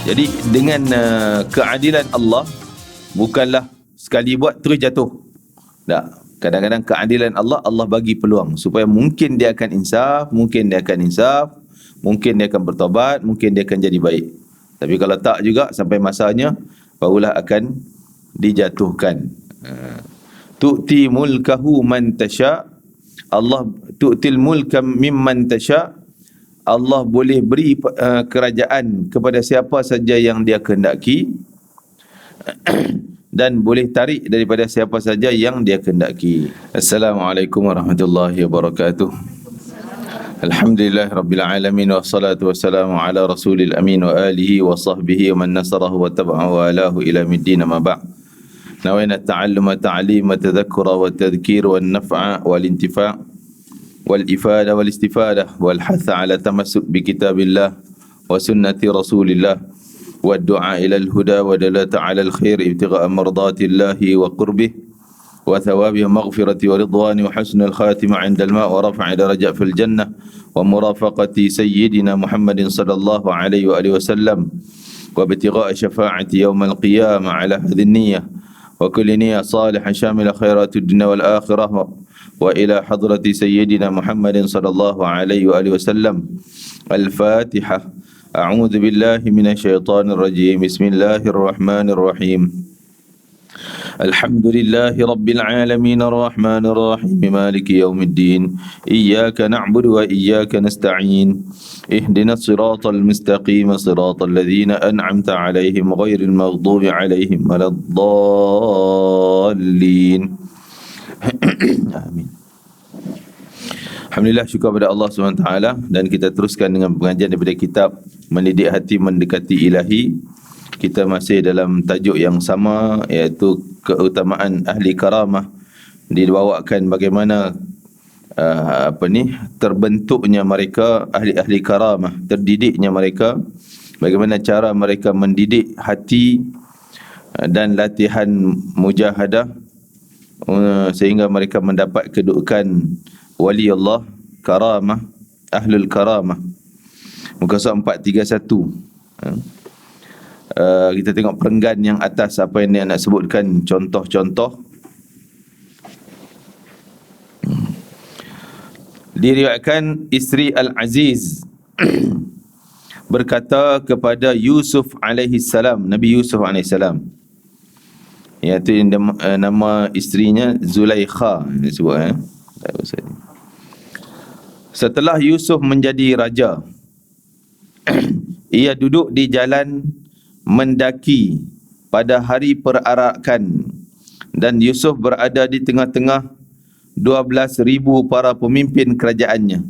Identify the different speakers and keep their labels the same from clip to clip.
Speaker 1: Jadi dengan keadilan Allah, bukanlah sekali buat terus jatuh. Tak. Kadang-kadang keadilan Allah, Allah bagi peluang supaya mungkin dia akan insaf, mungkin dia akan bertobat, mungkin dia akan jadi baik. Tapi kalau tak juga sampai masanya, barulah akan dijatuhkan. Tu'ti mulkahu man tasha, Allah tu'til mulka mimman tasha, Allah boleh beri kerajaan kepada siapa saja yang dia kehendaki dan boleh tarik daripada siapa saja yang dia kehendaki. Assalamualaikum warahmatullahi wabarakatuh. Alhamdulillah rabbil alamin, wassalatu wassalamu ala rasulil amin wa alihi wa sahbihi wa man nasarahu wa taba'a wa alahu ila middin ma ba'. Nawayna ta'alluma ta'lima tadhakkura wa tadhkir wa naf'a wal intifa' wal ifada wal istifada wal hatha ala tamassuk bi kitabillah wa sunnati rasulillah wa du'a ila al huda wa dalata ala al khair ibtigha'a mardatillahi wa qurbih wa thawabi maghfirati wa ridwani wa husnul khatimah 'inda al ma' wa raf'i darajat fil jannah wa murafaqati sayyidina Muhammadin sallallahu alaihi wa alihi wasallam wa ibtigha'a syafa'ati yawm al qiyamah ala hadhihi niyyah wa kulli niyyah salihah syamila khairatid dunya wal akhirah wa ila hadrati sayyidina Muhammadin sallallahu alaihi wa alihi wasallam. Al-Fatihah. A'udzu billahi minasyaitonir rajim. Bismillahirrahmanirrahim. Alhamdulillahi rabbil alamin arrahmanir rahim maliki yaumiddin. Iyyaka na'budu wa iyyaka nasta'in. Ihdinas siratal mustaqim siratal ladzina an'amta 'alaihim ghairil maghdubi 'alaihim waladdallin. Amin. Alhamdulillah, syukur kepada Allah SWT, dan kita teruskan dengan pengajian daripada kitab Mendidik Hati Mendekati Ilahi. Kita masih dalam tajuk yang sama, iaitu keutamaan ahli karamah. Dibawakan bagaimana terbentuknya mereka, ahli-ahli karamah, terdidiknya mereka, bagaimana cara mereka mendidik hati dan latihan mujahadah sehingga mereka mendapat kedudukan wali Allah, karamah, ahlul karamah. Muka surat 431. Kita tengok perenggan yang atas, apa yang dia nak sebutkan, contoh-contoh. Diriwayatkan isteri Al-Aziz berkata kepada Yusuf alaihi salam, Nabi Yusuf alaihi salam, iaitu nama isterinya Zulaikha disebut. Setelah Yusuf menjadi raja, ia duduk di jalan mendaki pada hari perarakan, dan Yusuf berada di tengah-tengah 12,000 para pemimpin kerajaannya.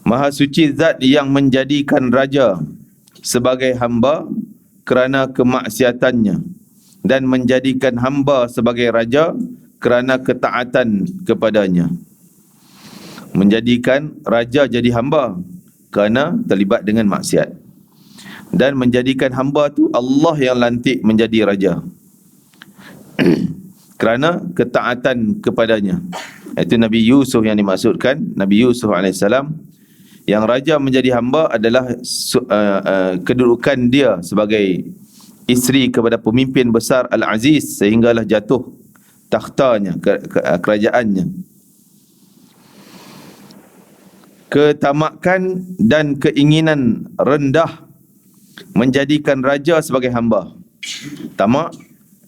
Speaker 1: Maha suci zat yang menjadikan raja sebagai hamba kerana kemaksiatannya, dan menjadikan hamba sebagai raja kerana ketaatan kepadanya. Menjadikan raja jadi hamba kerana terlibat dengan maksiat, dan menjadikan hamba tu Allah yang lantik menjadi raja kerana ketaatan kepadanya. Itu Nabi Yusuf yang dimaksudkan. Nabi Yusuf AS, yang raja menjadi hamba adalah kedudukan dia sebagai isteri kepada pemimpin besar Al-Aziz, sehinggalah jatuh takhtanya, kerajaannya. Ketamakan dan keinginan rendah menjadikan raja sebagai hamba. Tamak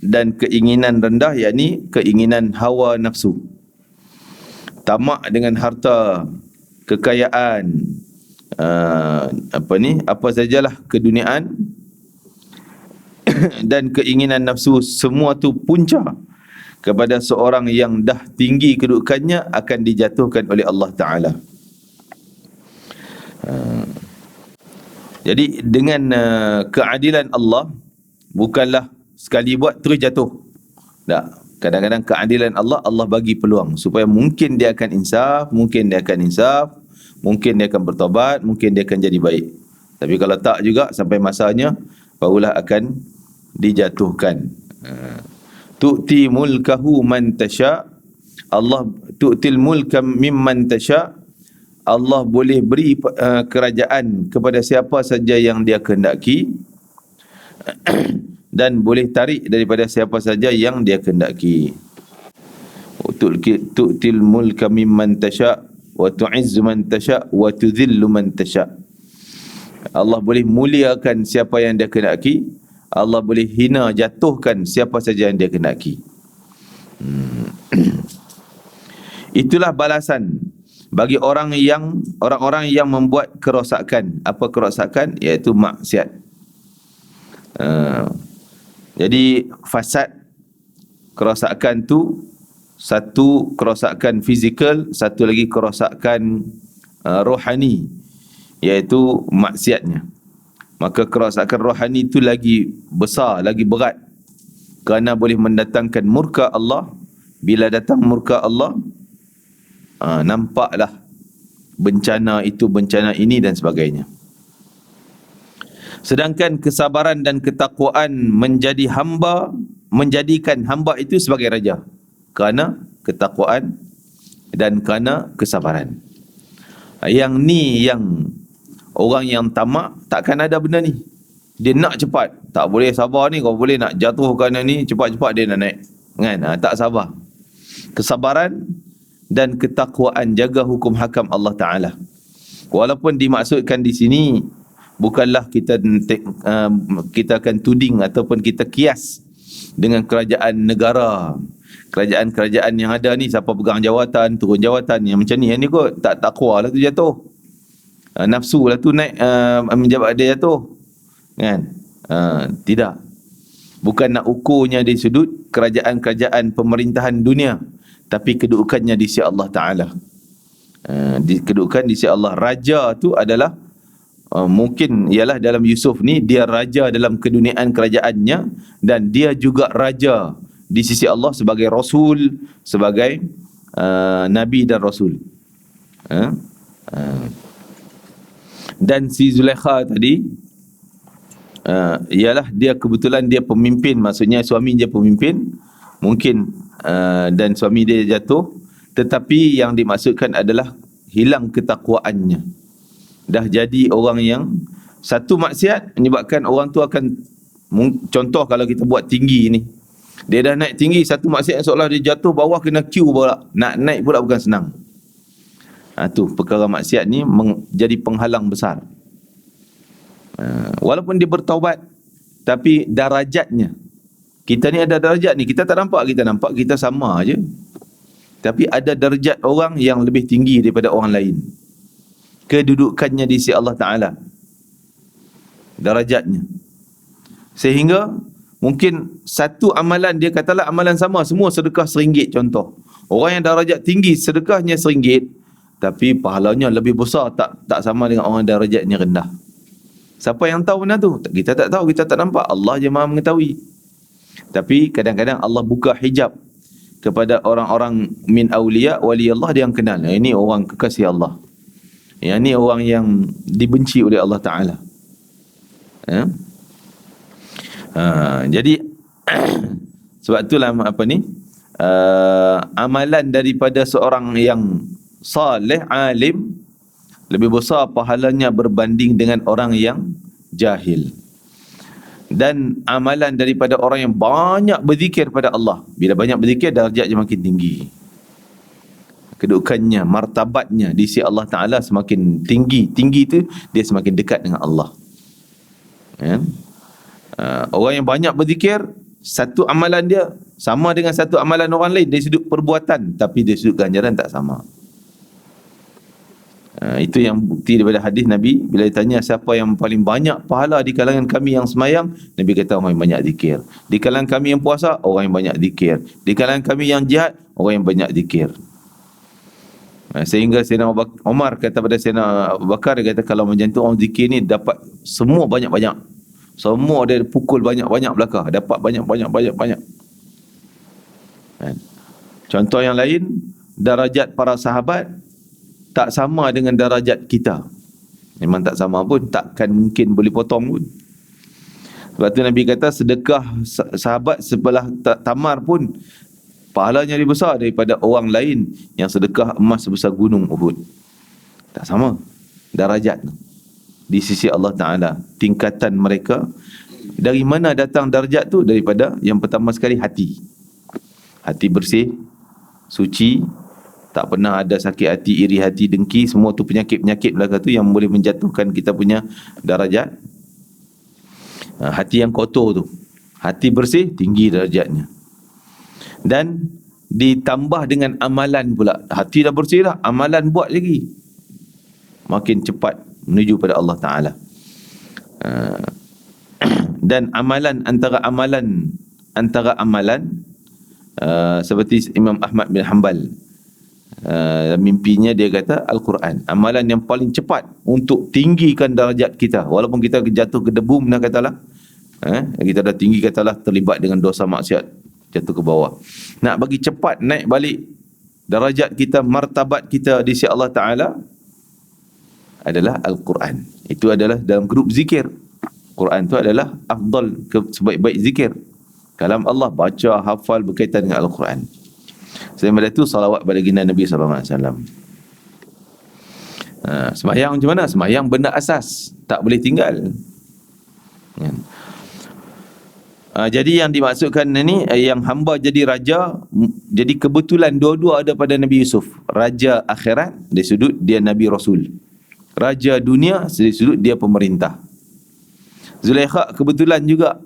Speaker 1: dan keinginan rendah, yakni keinginan hawa nafsu. Tamak dengan harta, kekayaan, apa sajalah keduniaan dan keinginan nafsu, semua tu punca kepada seorang yang dah tinggi kedudukannya akan dijatuhkan oleh Allah Ta'ala. Jadi dengan keadilan Allah, bukanlah sekali buat terus jatuh. Tak. Kadang-kadang keadilan Allah, Allah bagi peluang supaya mungkin dia akan insaf, mungkin dia akan bertobat, mungkin dia akan jadi baik. Tapi kalau tak juga, sampai masanya barulah akan dijatuhkan. Tu'ti mulkahu man tasha, Allah tu'til mulka mimman tasha, Allah boleh beri kerajaan kepada siapa saja yang dia kehendaki dan boleh tarik daripada siapa saja yang dia kehendaki. Tu'til mulka mimman tasha' wa tu'izzu man tasha' wa tudhillu man tasha'. Allah boleh muliakan siapa yang dia kehendaki, Allah boleh hina jatuhkan siapa saja yang dia kehendaki. Itulah balasan bagi orang-orang yang membuat kerosakan. Apa kerosakan? Iaitu maksiat. Jadi fasad, kerosakan tu satu kerosakan fizikal, satu lagi kerosakan rohani, iaitu maksiatnya. Maka kerosakan rohani itu lagi besar, lagi berat, kerana boleh mendatangkan murka Allah. Bila datang murka Allah, nampaklah bencana itu, bencana ini dan sebagainya. Sedangkan kesabaran dan ketakwaan menjadikan hamba itu sebagai raja, kerana ketakwaan dan kerana kesabaran. Yang ni yang orang yang tamak takkan ada benda ni. Dia nak cepat, tak boleh sabar ni. Kalau boleh nak jatuhkan ni, cepat-cepat dia nak naik, kan? Tak sabar. Kesabaran dan ketakwaan, jaga hukum hakam Allah Ta'ala. Walaupun dimaksudkan di sini bukanlah kita akan tuding ataupun kita kias dengan kerajaan negara, kerajaan-kerajaan yang ada ni, siapa pegang jawatan, turun jawatan, yang macam ni, yang ni kot tak takwa lah tu jatuh, nafsu lah tu naik, menjabat dia jatuh, kan? Tidak, bukan nak ukurnya di sudut kerajaan-kerajaan pemerintahan dunia, tapi kedudukannya di sisi Allah Ta'ala. Kedudukan di sisi Allah. Raja tu adalah mungkin ialah dalam Yusuf ni, dia raja dalam keduniaan kerajaannya, dan dia juga raja di sisi Allah sebagai Rasul, sebagai Nabi dan Rasul. Dan si Zulaikha tadi, ialah dia kebetulan dia pemimpin, maksudnya suami dia pemimpin, mungkin dan suami dia jatuh, tetapi yang dimaksudkan adalah hilang ketakwaannya. Dah jadi orang yang satu maksiat menyebabkan orang tu akan, contoh kalau kita buat tinggi ni, dia dah naik tinggi, satu maksiat seolah dia jatuh bawah, kena queue pula, nak naik pula bukan senang. Tu perkara maksiat ni menjadi penghalang besar. Walaupun dia bertaubat, tapi darajatnya, kita ni ada darajat ni, kita tak nampak, kita nampak kita sama aje. Tapi ada darjat orang yang lebih tinggi daripada orang lain, kedudukannya di sisi Allah Ta'ala, darajatnya. Sehingga mungkin satu amalan, dia katalah amalan sama, semua sedekah RM1 contoh. Orang yang darajat tinggi sedekahnya RM1, tapi pahalanya lebih besar, tak sama dengan orang darajatnya rendah. Siapa yang tahu benda tu? Kita tak tahu, kita tak nampak. Allah je Maha mengetahui. Tapi kadang-kadang Allah buka hijab kepada orang-orang min awliya, wali Allah, dia yang kenal. Ini orang kekasih Allah. Yang ni orang yang dibenci oleh Allah Ta'ala. Jadi sebab itulah amalan daripada seorang yang saleh, alim, lebih besar pahalanya berbanding dengan orang yang jahil. Dan amalan daripada orang yang banyak berzikir pada Allah, bila banyak berzikir, darjatnya makin tinggi, kedudukannya, martabatnya di sisi Allah Ta'ala semakin tinggi. Tinggi tu dia semakin dekat dengan Allah. Orang yang banyak berzikir, satu amalan dia sama dengan satu amalan orang lain dari sudut perbuatan, tapi dari sudut ganjaran tak sama. Itu yang bukti daripada hadis Nabi bila ditanya siapa yang paling banyak pahala di kalangan kami yang semayang, Nabi kata orang yang banyak zikir. Di kalangan kami yang puasa, orang yang banyak zikir. Di kalangan kami yang jihad, orang yang banyak zikir. Sehingga Sayyidina Umar kata pada Sayyidina Abu Bakar, dia kata kalau macam tu orang zikir ni dapat semua banyak-banyak, semua dia pukul banyak-banyak belakang, dapat banyak-banyak. Contoh yang lain, darajat para sahabat tak sama dengan darajat kita. Memang tak sama pun, takkan mungkin boleh potong pun. Sebab tu Nabi kata sedekah sahabat sebelah tamar pun pahalanya lebih besar daripada orang lain yang sedekah emas sebesar gunung Uhud. Tak sama darajat di sisi Allah Ta'ala. Tingkatan mereka. Dari mana datang darjat tu? Daripada yang pertama sekali hati. Hati bersih, suci, tak pernah ada sakit hati, iri hati, dengki. Semua tu penyakit-penyakit belaka tu yang boleh menjatuhkan kita punya darajat. Hati yang kotor tu, hati bersih, tinggi darjatnya. Dan ditambah dengan amalan pula. Hati dah bersih dah, amalan buat lagi, makin cepat menuju pada Allah Ta'ala. Dan antara amalan seperti Imam Ahmad bin Hanbal, mimpinya dia kata Al-Quran, amalan yang paling cepat untuk tinggikan darjat kita. Walaupun kita jatuh ke debu, mana katalah, kita dah tinggi, katalah terlibat dengan dosa maksiat, jatuh ke bawah. Nak bagi cepat naik balik darjat kita, martabat kita di sisi Allah Ta'ala, adalah Al-Quran. Itu adalah dalam grup zikir. Quran itu adalah afdal, sebaik-baik zikir. Kalam Allah, baca, hafal berkaitan dengan Al-Quran. Selain daripada itu, salawat baginda Nabi SAW. Sembahyang macam mana? Sembahyang benda asas, tak boleh tinggal. Jadi yang dimaksudkan ini, yang hamba jadi raja, jadi kebetulan dua-dua ada pada Nabi Yusuf. Raja akhirat dari sudut dia Nabi Rasul, raja dunia dari sudut dia pemerintah. Zulaikha kebetulan juga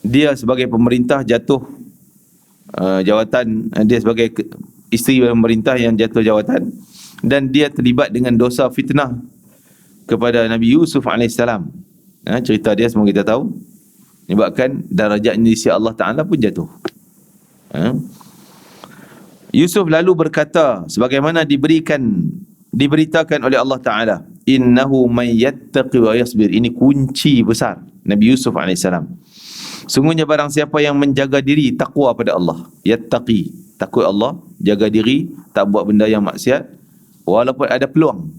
Speaker 1: dia sebagai pemerintah jatuh jawatan, dia sebagai isteri pemerintah yang jatuh jawatan, dan dia terlibat dengan dosa fitnah kepada Nabi Yusuf AS. Cerita dia semua kita tahu, menyebabkan darajatnya di sisi Allah Ta'ala pun jatuh. Yusuf lalu berkata, sebagaimana diberitakan oleh Allah Ta'ala, innahu man yattaqi wa yasbir. Ini kunci besar Nabi Yusuf AS. Sungguhnya barang siapa yang menjaga diri, takwa pada Allah, yattaqi, takut Allah, jaga diri, tak buat benda yang maksiat, walaupun ada peluang.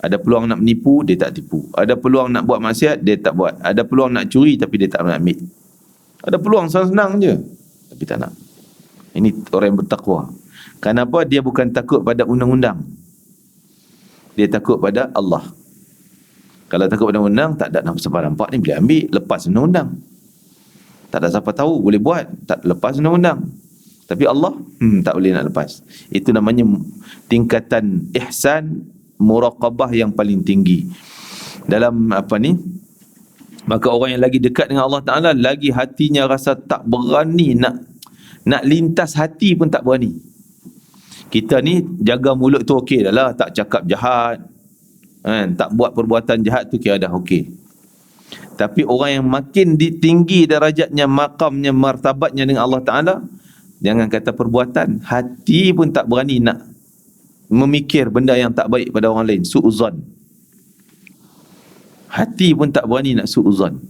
Speaker 1: Ada peluang nak menipu, dia tak tipu. Ada peluang nak buat maksiat, dia tak buat. Ada peluang nak curi, tapi dia tak nak ambil. Ada peluang senang-senang je, tapi tak nak. Ini orang yang bertakwa. Kenapa? Dia bukan takut pada undang-undang, dia takut pada Allah. Kalau takut pada undang, tak ada nampak ni boleh ambil, lepas undang-undang. Tak ada siapa tahu, boleh buat, tak lepas undang-undang. Tapi Allah, tak boleh nak lepas. Itu namanya tingkatan ihsan, muraqabah yang paling tinggi. Dalam maka orang yang lagi dekat dengan Allah Ta'ala, lagi hatinya rasa tak berani nak lintas hati pun tak berani. Kita ni jaga mulut tu okey dah lah, tak cakap jahat, tak buat perbuatan jahat tu kira dah okey. Tapi orang yang makin tinggi darajatnya, makamnya, martabatnya dengan Allah Ta'ala, jangan kata perbuatan, hati pun tak berani nak memikir benda yang tak baik pada orang lain, su'uzan. Hati pun tak berani nak su'uzan.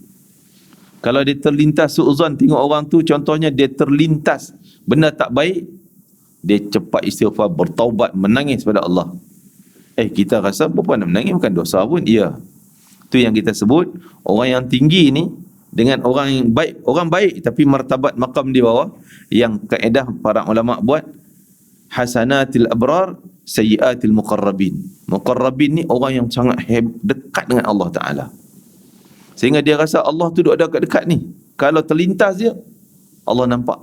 Speaker 1: Kalau dia terlintas su'uzan, tengok orang tu, contohnya dia terlintas benda tak baik, dia cepat istighfar, bertaubat, menangis pada Allah. Kita rasa berapa nak menangis, bukan dosa pun. Ya, itu yang kita sebut orang yang tinggi ni dengan orang yang baik. Orang baik tapi martabat makam di bawah, yang kaedah para ulama buat, hasanatil abrar, sayyiatil muqarrabin. Muqarrabin ni orang yang sangat dekat dengan Allah Ta'ala, sehingga dia rasa Allah tu duduk dekat ni. Kalau terlintas dia, Allah nampak.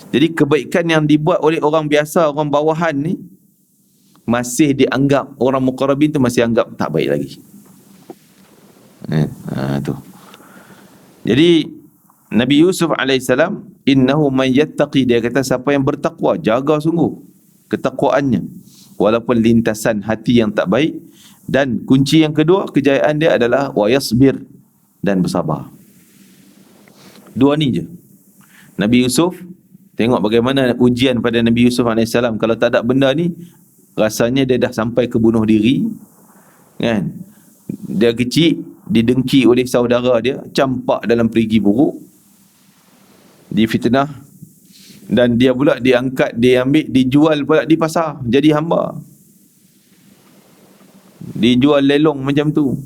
Speaker 1: Jadi kebaikan yang dibuat oleh orang biasa, orang bawahan ni, masih dianggap, orang muqarrabin tu masih anggap tak baik lagi. Tu. Jadi Nabi Yusuf AS, innahu man yattaqi, dia kata siapa yang bertakwa, jaga sungguh ketakwaannya, walaupun lintasan hati yang tak baik. Dan kunci yang kedua, kejayaan dia adalah wa yasbir, dan bersabar. Dua ni je. Nabi Yusuf, tengok bagaimana ujian pada Nabi Yusuf AS. Kalau tak ada benda ni, rasanya dia dah sampai ke bunuh diri, kan? Dia kecil, didengki oleh saudara dia, campak dalam perigi buruk, difitnah, dan dia pula diangkat, diambil, dijual pula di pasar, jadi hamba, dijual lelong macam tu.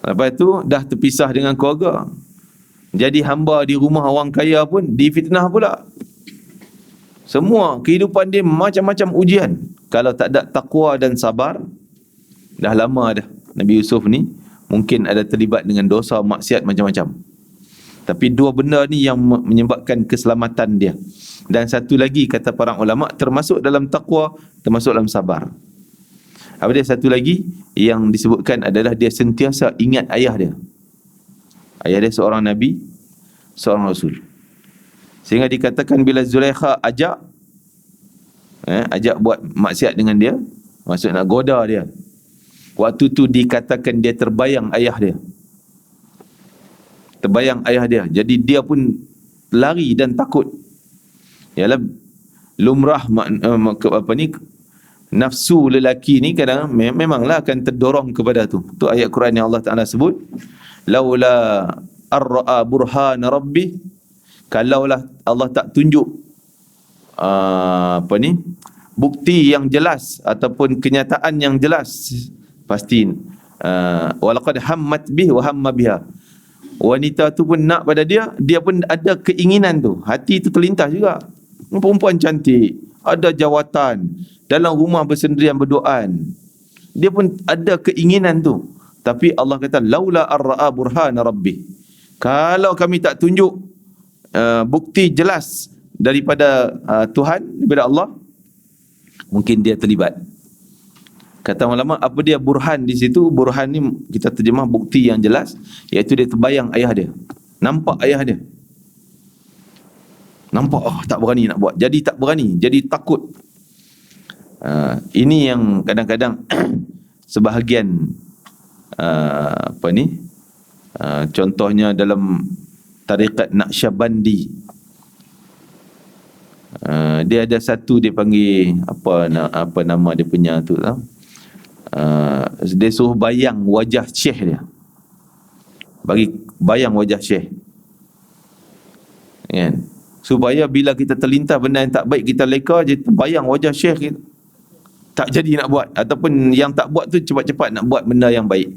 Speaker 1: Lepas tu dah terpisah dengan keluarga, jadi hamba di rumah orang kaya pun difitnah pula. Semua kehidupan dia macam-macam ujian. Kalau tak ada takwa dan sabar, dah lama dah Nabi Yusuf ni mungkin ada terlibat dengan dosa, maksiat macam-macam. Tapi dua benda ni yang menyebabkan keselamatan dia. Dan satu lagi kata para ulama, termasuk dalam takwa, termasuk dalam sabar. Apa dia satu lagi yang disebutkan adalah dia sentiasa ingat ayah dia. Ayah dia seorang Nabi, seorang Rasul. Sehingga dikatakan bila Zulaikha ajak buat maksiat dengan dia, maksud nak goda dia, waktu tu dikatakan dia terbayang ayah dia. Terbayang ayah dia. Jadi dia pun lari dan takut. Yalah, lumrah nafsu lelaki ni kadang memanglah akan terdorong kepada tu. Tu ayat Quran yang Allah Ta'ala sebut, laula ar-ra'a burhana rabbih, kalaulah Allah tak tunjuk bukti yang jelas ataupun kenyataan yang jelas, pasti walaqad hammat bih wa hamma biha, wanita tu pun nak pada dia, dia pun ada keinginan tu, hati tu terlintas juga. Perempuan cantik, ada jawatan, dalam rumah bersendirian berduaan, dia pun ada keinginan tu. Tapi Allah kata laula ar-ra'a burhana rabbih, kalau kami tak tunjuk bukti jelas daripada Tuhan, daripada Allah, mungkin dia terlibat. Kata ulama, apa dia burhan di situ? Burhan ni kita terjemah bukti yang jelas, iaitu dia terbayang ayah dia, nampak ayah dia, nampak, tak berani nak buat, jadi tak berani, jadi takut. Ini yang kadang-kadang sebahagian contohnya dalam tarikat Naqsyabandi, dia ada satu dia panggil apa nama dia punya tu tau. Dia suruh bayang wajah syekh dia, bagi bayang wajah syekh, kan, supaya bila kita terlintas benda yang tak baik, kita leka je bayang wajah syekh kita, tak jadi nak buat, ataupun yang tak buat tu cepat-cepat nak buat benda yang baik,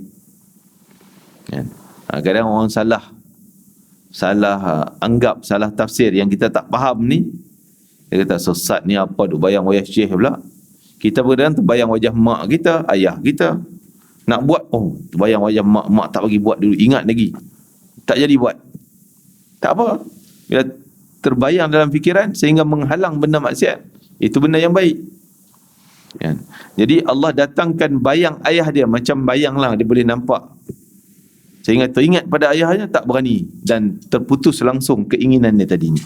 Speaker 1: kan. Kadang orang salah anggap, salah tafsir yang kita tak faham ni. Dia kata sesat ni apa duk bayang wajah syekh pula. Kita berdan terbayang wajah mak kita, ayah kita. Nak buat, terbayang wajah mak tak bagi buat dulu, ingat lagi, tak jadi buat. Tak apa, bila terbayang dalam fikiran sehingga menghalang benda maksiat, itu benda yang baik, kan? Jadi Allah datangkan bayang ayah dia, macam bayang lah, dia boleh nampak, sehingga teringat pada ayahnya, tak berani, dan terputus langsung keinginan dia tadi ni.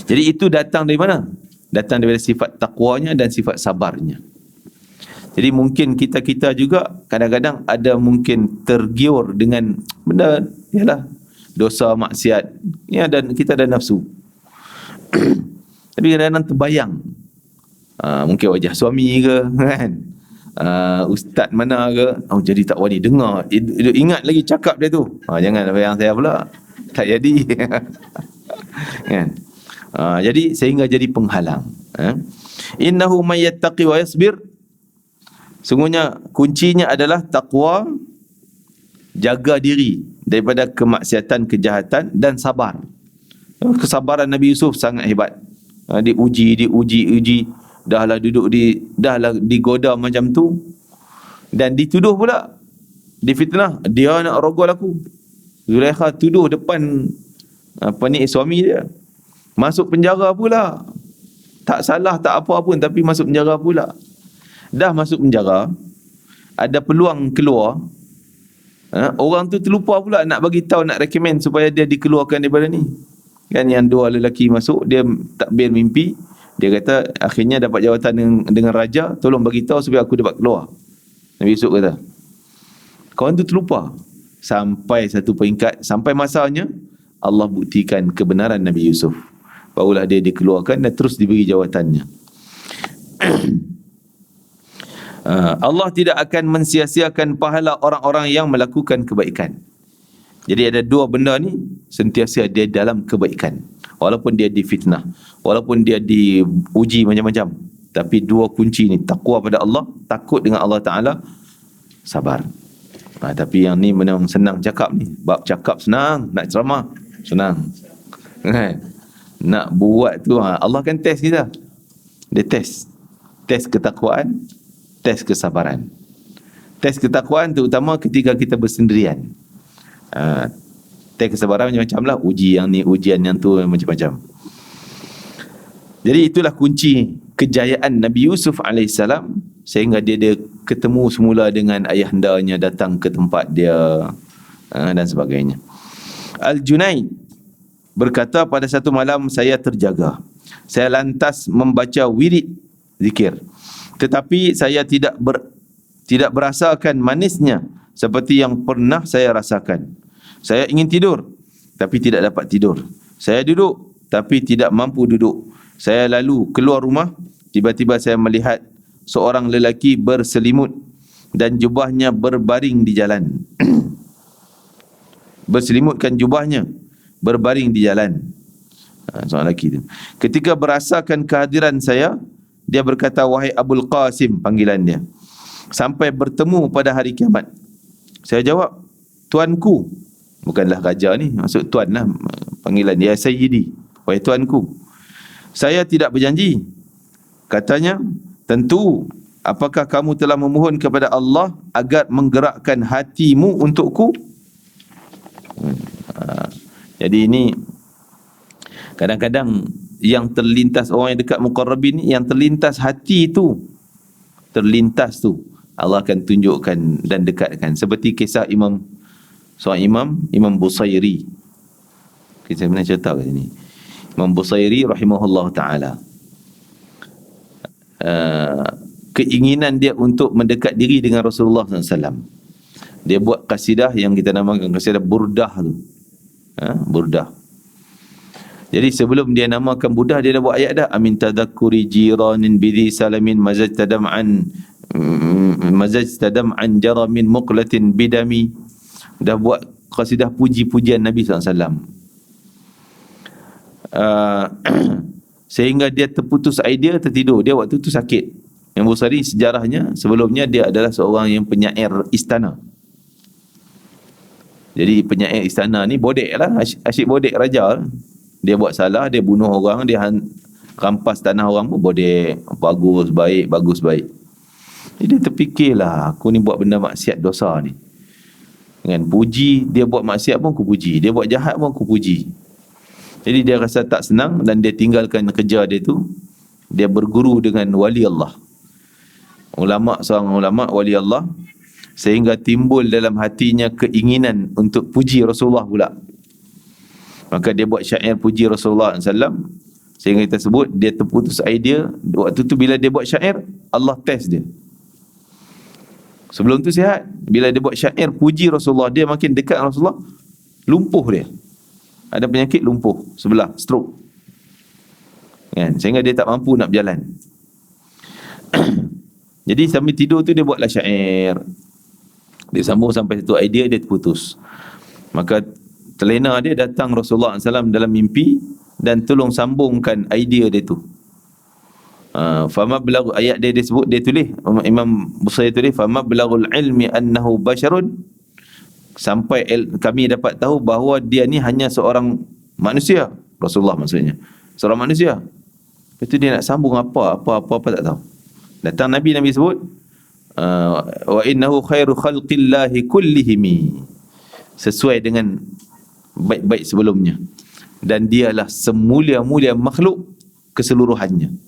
Speaker 1: Jadi itu datang dari mana? Datang daripada sifat takwanya dan sifat sabarnya. Jadi mungkin kita juga kadang-kadang ada mungkin tergiur dengan benda, yalah, dosa maksiat ya, dan kita ada nafsu. Tapi kadang-kadang terbayang mungkin wajah suami ke, kan, ustaz mana ke, jadi tak wani dengar, ingat lagi cakap dia tu, jangan bayang saya pula, tak jadi. Kan. Jadi sehingga jadi penghalang. Innahu may yattaqi wa yasbir, sungguhnya kuncinya adalah takwa, jaga diri daripada kemaksiatan, kejahatan, dan sabar. Kesabaran Nabi Yusuf sangat hebat. Diuji, dahlah digoda macam tu, dan dituduh pula, difitnah, dia nak rogol aku. Zulaikha tuduh depan suami dia. Masuk penjara pula. Tak salah, tak apa pun, tapi masuk penjara pula. Dah masuk penjara, ada peluang keluar, orang tu terlupa pula nak bagi tahu, nak recommend supaya dia dikeluarkan daripada ni. Kan, yang dua lelaki masuk, dia takbir mimpi, dia kata akhirnya dapat jawatan dengan raja, tolong bagi tahu supaya aku dapat keluar. Nabi Yusuf kata. Kawan tu terlupa. Sampai satu peringkat, sampai masanya Allah buktikan kebenaran Nabi Yusuf, barulah dia dikeluarkan dan terus diberi jawatannya. Allah tidak akan mensia-siakan pahala orang-orang yang melakukan kebaikan. Jadi ada dua benda ni sentiasa dia dalam kebaikan, walaupun dia difitnah, walaupun dia diuji macam-macam, tapi dua kunci ni, takwa pada Allah, takut dengan Allah Ta'ala, sabar. Tapi yang ni memang senang cakap ni, bab cakap senang, nak ceramah senang, kan? nak buat tu, Allah kan test kita. Dia test ketakwaan, test kesabaran. Test ketakwaan terutama ketika kita bersendirian. Test kesabaran macam-macam lah, uji yang ni, ujian yang tu, macam-macam. Jadi itulah kunci kejayaan Nabi Yusuf AS, sehingga dia ketemu semula dengan ayahandanya, datang ke tempat dia, dan sebagainya. Al-Junaid berkata, pada satu malam saya terjaga. Saya lantas membaca wirid zikir. Tetapi saya tidak berasakan manisnya seperti yang pernah saya rasakan. Saya ingin tidur, tapi tidak dapat tidur. Saya duduk, tapi tidak mampu duduk. Saya lalu keluar rumah, tiba-tiba saya melihat seorang lelaki berselimut dan jubahnya berbaring di jalan. Berselimutkan jubahnya, berbaring di jalan. Seorang lelaki itu. Ketika berasakan kehadiran saya, dia berkata, wahai Abul Qasim, panggilan dia, sampai bertemu pada hari kiamat. Saya jawab, tuanku. Bukanlah raja ni, maksud tuan lah panggilan dia, Sayyidi, wahai tuanku. Saya tidak berjanji. Katanya, tentu, apakah kamu telah memohon kepada Allah agar menggerakkan hatimu untukku? Jadi ini kadang-kadang yang terlintas orang yang dekat muqarrabin ni, yang terlintas hati tu, Allah akan tunjukkan dan dekatkan. Seperti kisah seorang Imam Busairi. Kita pernah cerita kat sini. Imam Busairi rahimahullah ta'ala, keinginan dia untuk mendekat diri dengan Rasulullah SAW. Dia buat kasidah yang kita namakan kasidah burdah tu. Burdah. Jadi sebelum dia namakan burdah, dia dah buat ayat dah. Amin tadhakkuri jiranin bidhi salamin mazajtadam'an jaramin muqlatin bidami. Dah buat kasidah puji-pujian Nabi SAW. Sehingga dia terputus idea, tertidur. Dia waktu tu sakit. Yang Busari sejarahnya, sebelumnya dia adalah seorang yang penyair istana. Jadi penyair istana ni bodek lah, asyik bodek raja. Dia buat salah, dia bunuh orang, dia rampas tanah orang pun bodek. Bagus baik. Jadi dia terfikirlah, aku ni buat benda maksiat dosa ni. Dengan puji, dia buat maksiat pun aku puji, dia buat jahat pun aku puji. Jadi dia rasa tak senang dan dia tinggalkan kerja dia tu. Dia berguru dengan wali Allah. Seorang ulama wali Allah, sehingga timbul dalam hatinya keinginan untuk puji Rasulullah pula. Maka dia buat syair puji Rasulullah SAW. Sehingga kita sebut dia terputus idea. Waktu tu bila dia buat syair, Allah test dia. Sebelum tu sihat. Bila dia buat syair puji Rasulullah, dia makin dekat dengan Rasulullah, lumpuh dia. Ada penyakit lumpuh sebelah, stroke. Kan? Sehingga dia tak mampu nak berjalan. Jadi sambil tidur tu dia buatlah syair. Dia sambung sampai satu idea, dia terputus. Maka terlena dia datang Rasulullah SAW dalam mimpi dan tolong sambungkan idea dia tu. Fama belagu, ayat dia sebut, dia tulis, Imam Busairi tulis, fama belagul ilmi annahu basharun, sampai kami dapat tahu bahawa dia ni hanya seorang manusia. Rasulullah maksudnya seorang manusia. Lepas tu dia nak sambung apa tak tahu. Datang Nabi sebut, wa innahu khairu khalqillahi kullihimi, sesuai dengan baik-baik sebelumnya, dan dialah semulia-mulia makhluk keseluruhannya.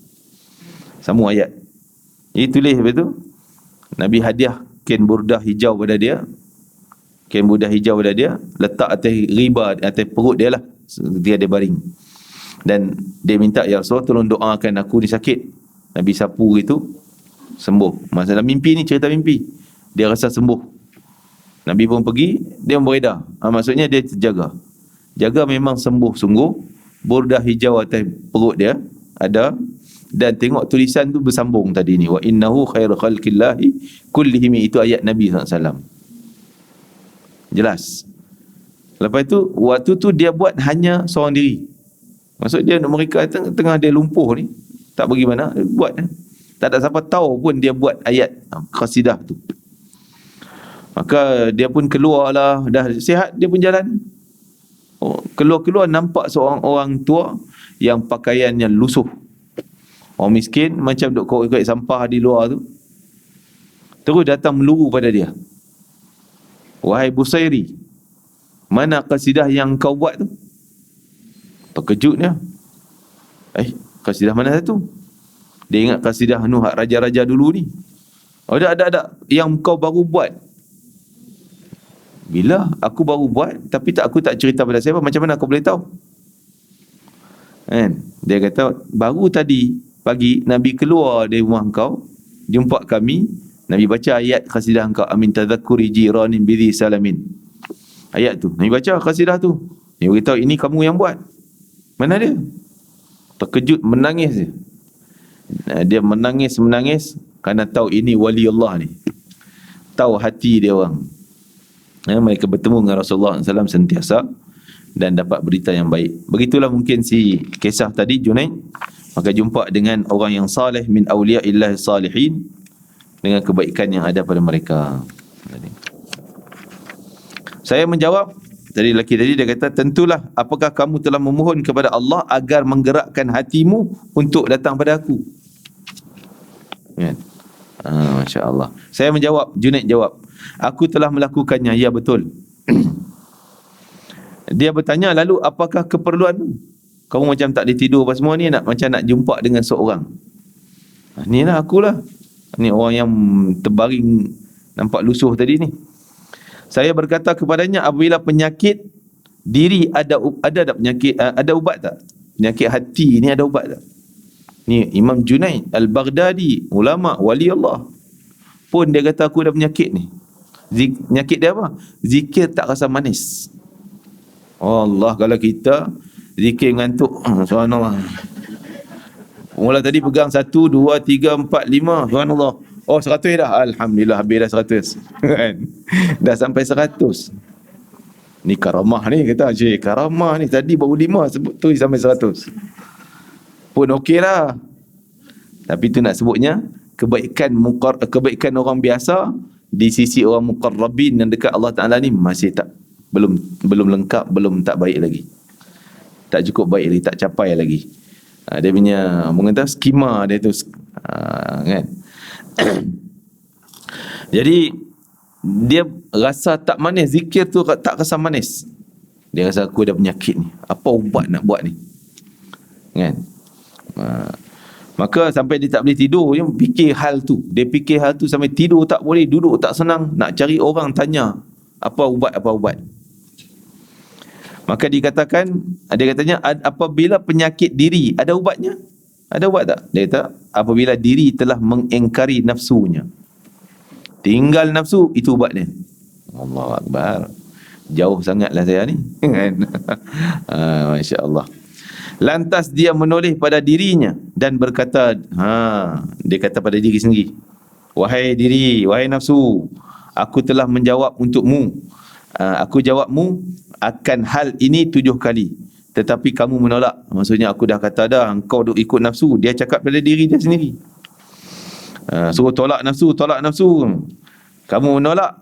Speaker 1: Sambung ayat. Jadi tulis lepas tu, Nabi hadiah kain burdah hijau pada dia. Kain burdah hijau pada dia, letak atas riba, atas perut dia lah ketika dia baring. Dan dia minta, ya Rasulullah tolong doakan aku ni sakit. Nabi sapu itu, sembuh. Masa dalam mimpi ni, cerita mimpi, dia rasa sembuh. Nabi pun pergi, dia beredar. Maksudnya dia terjaga. Jaga memang sembuh sungguh. Burdah hijau atas perut dia ada, dan tengok tulisan tu bersambung tadi ni, wa innahu khairu khalqillahi kullihim, itu ayat Nabi SAW. Jelas. Lepas tu, waktu tu dia buat hanya seorang diri. Maksud dia, mereka tengah dia lumpuh ni, tak pergi mana, dia buat. Tak ada siapa tahu pun dia buat ayat qasidah tu. Maka dia pun keluarlah, dah sihat, dia pun jalan. Keluar-keluar nampak seorang orang tua yang pakaiannya lusuh. Orang miskin macam duk korek-korek sampah di luar tu. Terus datang meluru pada dia. Wahai Busairi, mana qasidah yang kau buat tu? Terkejut dia. Qasidah mana satu? Dia ingat qasidah Nuh raja-raja dulu ni. Ada. Yang kau baru buat. Bila aku baru buat, tapi aku tak cerita pada siapa, macam mana aku boleh tahu? Kan? Dia kata, baru tadi pagi Nabi keluar dari rumah kau, jumpa kami, Nabi baca ayat qasidah kau, amin tadhakkuri jiranin bidhi salamin. Ayat tu, Nabi baca qasidah tu. Dia beritahu, ini kamu yang buat. Mana dia? Terkejut, menangis dia. Dia menangis kerana tahu ini wali Allah ni. Tahu hati dia orang. Mereka bertemu dengan Rasulullah SAW sentiasa dan dapat berita yang baik. Begitulah mungkin si kisah tadi Junaid. Maka jumpa dengan orang yang salih min awliya'illah salihin dengan kebaikan yang ada pada mereka. Saya menjawab, lelaki tadi dia kata, tentulah apakah kamu telah memohon kepada Allah agar menggerakkan hatimu untuk datang pada aku? Kan? Masya Allah. Saya menjawab, Junaid jawab, aku telah melakukannya. Ya, betul. Dia bertanya, lalu apakah keperluanmu? Kamu macam tak boleh tidur apa semua ni, macam nak jumpa dengan seorang. Ni lah akulah. Ni orang yang terbaring nampak lusuh tadi ni. Saya berkata kepadanya, apabila penyakit diri ada tak penyakit, ada ubat tak? Penyakit hati ni ada ubat tak? Ni Imam Junaid Al-Baghdadi, ulama wali Allah, pun dia kata aku ada penyakit ni. Penyakit dia apa? Zikir tak rasa manis. Allah, kalau kita zikir ngantuk, subhanallah. Mula tadi pegang 1, 2, 3, 4, 5, subhanallah. 100 dah. Alhamdulillah, habis dah 100. Dah sampai 100. Ni karamah ni, kata Cik, karamah ni. Tadi baru 5 sebut tu sampai 100. Pun okey lah. Tapi tu nak sebutnya kebaikan orang biasa di sisi orang muqarrabin yang dekat Allah Ta'ala ni masih belum lengkap, belum tak baik lagi. Tak cukup baik lagi, tak capai lagi. Dia punya mengatakan skema dia tu, kan. Jadi dia rasa tak manis, zikir tu tak rasa manis. Dia rasa aku ada penyakit ni, apa ubat nak buat ni, kan. Maka sampai dia tak boleh tidur, dia fikir hal tu. Dia fikir hal tu sampai tidur tak boleh, duduk tak senang, nak cari orang tanya apa ubat. Maka dikatakan, dia katanya, apabila penyakit diri ada ubatnya? Ada ubat tak? Dia kata, apabila diri telah mengingkari nafsunya. Tinggal nafsu, itu ubatnya. Allahu Akbar. Jauh sangatlah saya ni. Masya Allah. Lantas dia menoleh pada dirinya dan berkata, dia kata pada diri sendiri, wahai diri, wahai nafsu, aku telah menjawab untukmu. Aku jawabmu akan hal ini 7 kali, tetapi kamu menolak. Maksudnya aku dah kata dah, engkau duk ikut nafsu. Dia cakap pada diri dia sendiri. Suruh tolak nafsu. Kamu menolak,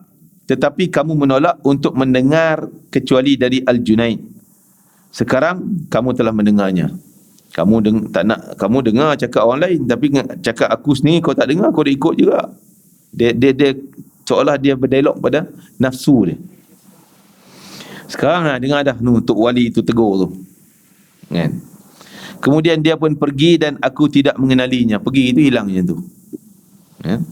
Speaker 1: tetapi kamu menolak untuk mendengar kecuali dari Al-Junaid. Sekarang kamu telah mendengarnya. Kamu dengar cakap orang lain, tapi cakap aku sendiri kau tak dengar, kau dah ikut juga. Dia seolah dia berdialog pada nafsu dia. Sekarang dengar dah untuk wali itu tegur tu, kan. Kemudian dia pun pergi dan aku tidak mengenalinya. Pergi itu hilangnya tu, kan.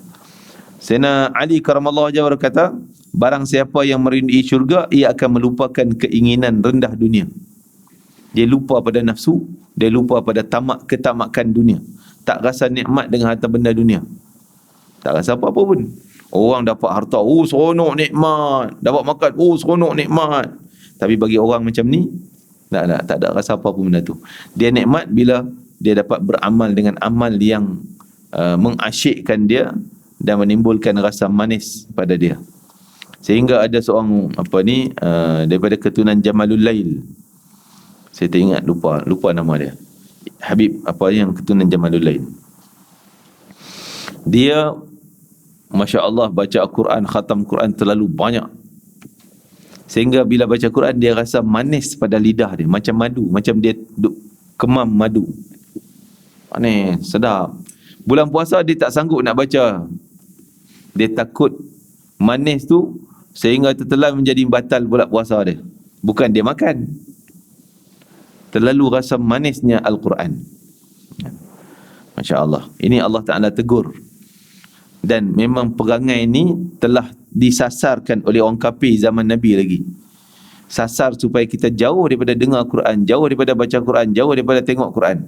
Speaker 1: Sayyidina Ali karamallahu wajhahu berkata, barang siapa yang merindui syurga, ia akan melupakan keinginan rendah dunia. Dia lupa pada nafsu, dia lupa pada ketamakan dunia. Tak rasa nikmat dengan harta benda dunia. Tak rasa apa-apa pun. Orang dapat harta, seronok nikmat. Dapat makan, seronok nikmat. Tapi bagi orang macam ni, tak ada rasa apa pun benda tu. Dia nikmat bila dia dapat beramal dengan amal yang mengasyikkan dia dan menimbulkan rasa manis pada dia. Sehingga ada seorang daripada keturunan Jamalul Lail. Saya tak ingat, lupa nama dia. Habib yang keturunan Jamalul Lail. Dia Masya Allah baca Al-Quran, khatam Quran terlalu banyak. Sehingga bila baca Quran dia rasa manis pada lidah dia, macam madu, macam dia duk kemam madu. Manis, sedap. Bulan puasa dia tak sanggup nak baca. Dia takut manis tu sehingga tertelan menjadi batal pula puasa dia. Bukan dia makan. Terlalu rasa manisnya Al-Quran. Masya Allah. Ini Allah Ta'ala tegur. Dan memang perangai ini telah disasarkan oleh orang kafir zaman Nabi lagi. Sasar supaya kita jauh daripada dengar Quran, jauh daripada baca Quran, jauh daripada tengok Quran.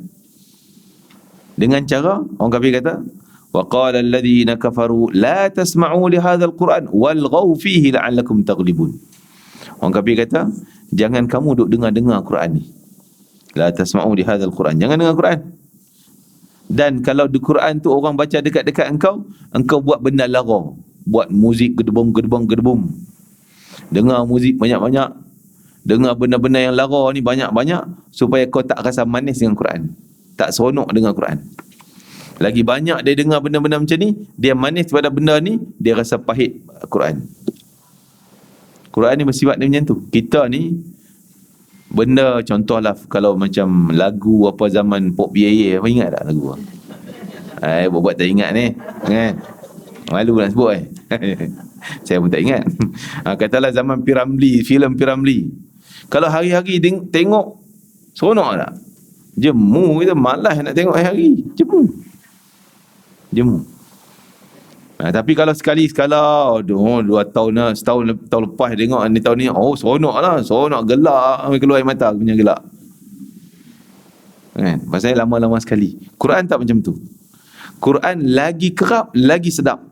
Speaker 1: Dengan cara, orang kafir kata, وَقَالَ الَّذِينَ كَفَرُوا لَا تَسْمَعُوا لِهَذَا الْقُرْآنِ وَالْغَوْا فِيهِ لَعَلَّكُمْ تَغْلِبُونَ. Orang kafir kata, jangan kamu duk dengar-dengar Quran ni. La tasma'u li hadzal Quran. Jangan dengar Quran. Dan kalau di Quran tu orang baca dekat-dekat engkau buat benda lara. Buat muzik gedebum. Dengar muzik banyak-banyak. Dengar benda-benda yang lara ni banyak-banyak supaya kau tak rasa manis dengan Quran. Tak seronok dengan Quran. Lagi banyak dia dengar benda-benda macam ni, dia manis pada benda ni, dia rasa pahit Quran. Quran ni bersifat dia macam tu. Kita ni benda contohlah kalau macam lagu apa zaman Pop Biaya, apa ingat tak lagu? Buat tak ingat ni kan? Malu nak sebut saya pun tak ingat. Katalah zaman Piramli, filem Piramli. Kalau hari-hari tengok seronok tak? Jemu kita malas nak tengok hari-hari. Jemu. Tapi kalau sekali-sekala, 2 tahun lah, tahun lepas tengok ni tahun ni, seronok lah, seronok gelak, keluar air mata punya gelak. Kan? Pasal lama-lama sekali. Quran tak macam tu. Quran lagi kerap, lagi sedap.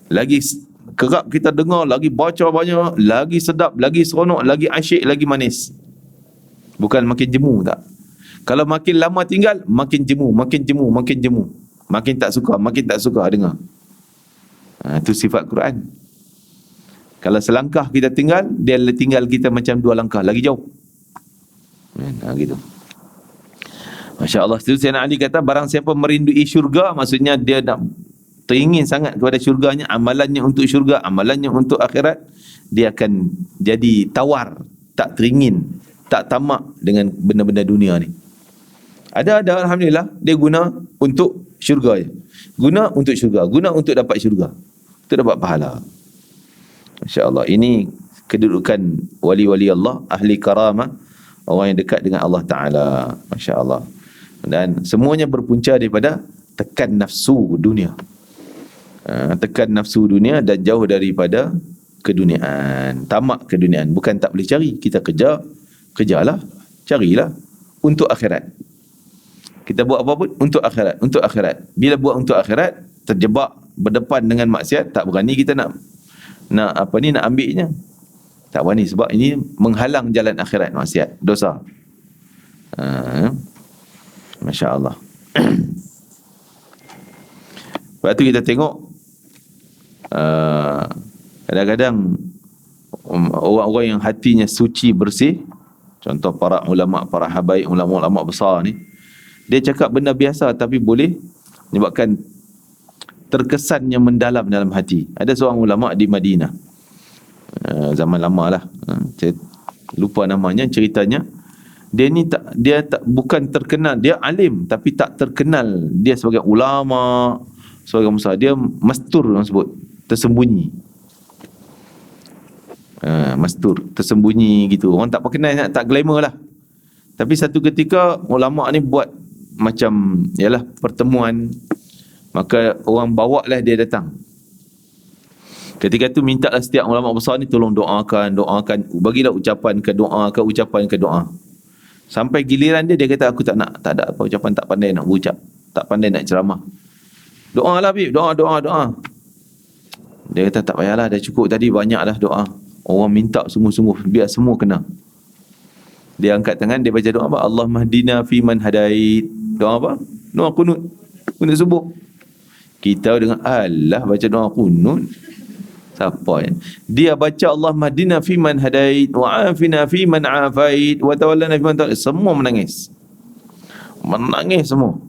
Speaker 1: Lagi kerap kita dengar, lagi baca banyak, lagi sedap, lagi seronok, lagi asyik, lagi manis. Bukan makin jemu tak. Kalau makin lama tinggal, makin jemu. Makin tak suka dengar. Itu sifat Quran. Kalau selangkah kita tinggal, dia tinggal kita macam 2 langkah lagi jauh. Gitu. Masya Allah. Sayyidina Ali kata, barang siapa merindui syurga, maksudnya dia nak teringin sangat kepada syurganya, amalannya untuk syurga, amalannya untuk akhirat, dia akan jadi tawar, tak teringin, tak tamak dengan benda-benda dunia ni. Ada alhamdulillah dia guna untuk syurga je. Guna untuk syurga, guna untuk dapat syurga. Untuk dapat pahala. Masya-Allah. Ini kedudukan wali-wali Allah, ahli karamah, orang yang dekat dengan Allah Taala. Masya-Allah. Dan semuanya berpunca daripada tekan nafsu dunia. Tekan nafsu dunia dan jauh daripada keduniaan. Tamak keduniaan. Bukan tak boleh cari. Kita kejarlah, carilah untuk akhirat. Kita buat apa pun untuk akhirat. Bila buat untuk akhirat, terjebak berdepan dengan maksiat, tak berani kita nak ambilnya. Tak berani sebab ini menghalang jalan akhirat, maksiat, dosa. Masya-Allah. Lepas tu kita tengok kadang-kadang orang-orang yang hatinya suci, bersih, contoh para ulama, para habaib, ulama-ulama besar ni, dia cakap benda biasa tapi boleh menyebabkan terkesan yang mendalam dalam hati. Ada seorang ulama di Madinah, zaman lama lah, saya lupa namanya, ceritanya dia bukan terkenal, dia alim tapi tak terkenal dia sebagai ulama, sebagai besar. Dia mastur, orang sebut, tersembunyi. Mastur, tersembunyi gitu. Orang tak perkenal, tak glamour lah. Tapi satu ketika ulama ni buat macam yalah pertemuan, maka orang bawa lah dia datang. Ketika tu mintalah setiap ulama besar ni tolong doakan, bagilah ucapan ke doa. Sampai giliran dia kata aku tak ada apa ucapan, tak pandai nak berucap, tak pandai nak ceramah. Doa lah Habib, doa. Dia kata tak payahlah, dah cukup tadi, banyak dah doa. Orang minta sungguh-sungguh, biar semua kena. Dia angkat tangan, dia baca doa apa? Allahumma hdina fi man hadait. Doa apa? Doa kunut subuh. Kita dengan Allah baca doa kunut. Siapa ya? Dia baca Allahumma hdina fi man hadait wa afina fi man afait wa tawallana fi man tawallait. Semua menangis semua.